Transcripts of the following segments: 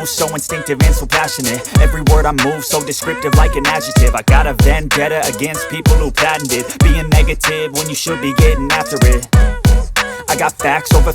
So instinctive and so passionate. Every word I move so descriptive like an adjective. I got a vendetta against people who patented being negative when you should be getting after it. I got facts over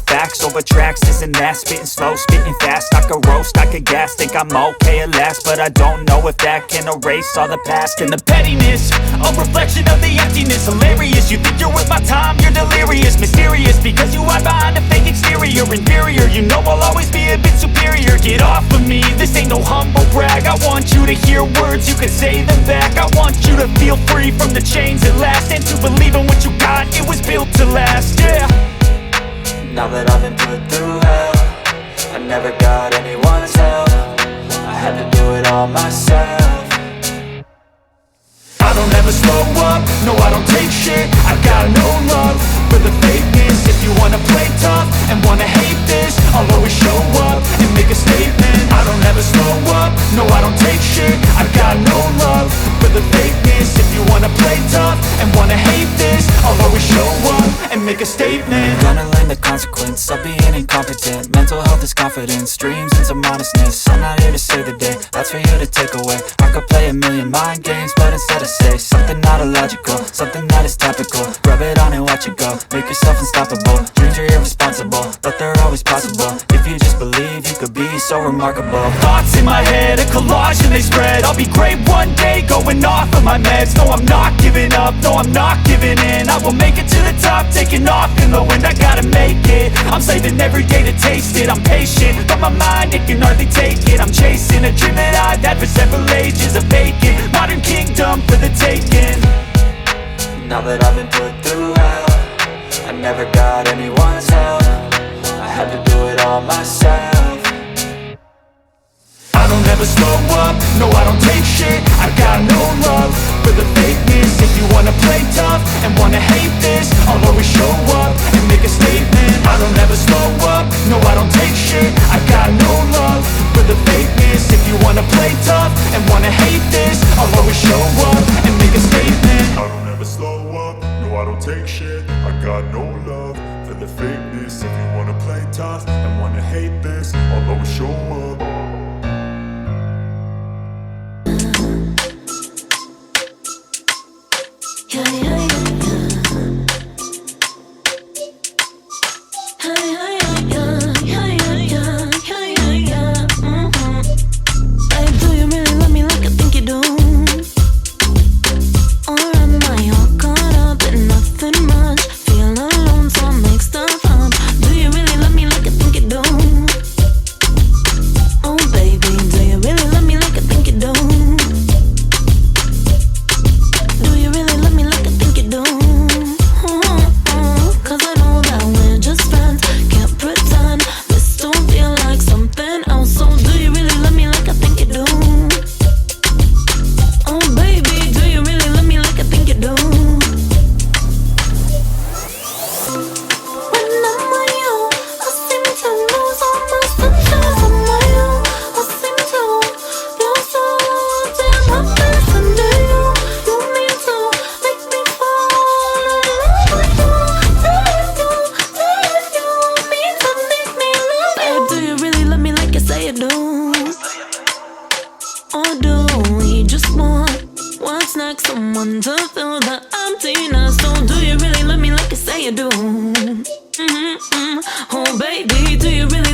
tracks, this and that. Spitting slow, spitting fast. I could roast, I could gas. Think I'm okay at last, but I don't know if that can erase all the past. And the pettiness, a reflection of the emptiness. Hilarious, you think you're worth my time, you're delirious. Mysterious, because you hide behind a fake exterior. Inferior, you know I'll always be a bit superior. Get off of me, this ain't no humble brag. I want you to hear words, you can say them back. I want you to feel free from the chains at last, and to believe in what you got, it was built to last, yeah. Now that I've been put through hell, I never got anyone's help. I had to do it all myself. I don't ever slow up, no I don't take shit. I got no love for the fakeness. If you wanna play tough and wanna hate this, I'll always show up and make a statement. I don't ever slow up, no I don't take shit. I got no love for the fakeness. If you wanna play tough and wanna hate this, I'll always show up and make a statement. Gonna learn the consequence of being incompetent. Mental health is confidence, dreams and some honestness. I'm not here to save the day, that's for you to take away. I could play a million mind games, but instead I say something not illogical, something that is topical. Rub it on and watch it go, make yourself unstoppable. Dreams are irresponsible, but they're always possible. If you just believe, you could be so remarkable. Thoughts in my head, a collage and they spread. I'll be great one day, going off of my meds. No, I'm not giving up, no, I'm not giving in. I will make it to the top, taking off in the wind. I gotta make it, I'm saving every day to taste it. I'm patient, but my mind, it can hardly take it. I'm chasing a dream that I've had for several ages. A vacant, modern kingdom for the taking. Now that I've been put through hell, I never got anyone's help. I had to do it all myself. I don't ever slow up, no I don't take shit. I got no love for the fakeness. If you wanna play tough and wanna hate this, I'll always show up and make a statement. I don't ever slow up, no I don't take shit. I got no love for the fakeness. If you wanna play tough and wanna hate this, I'll always show up and make a statement. I don't ever slow up, no I don't take shit. I got no love for the fakeness. If you wanna play tough and wanna hate this, I'll always show up. Oh baby, do you really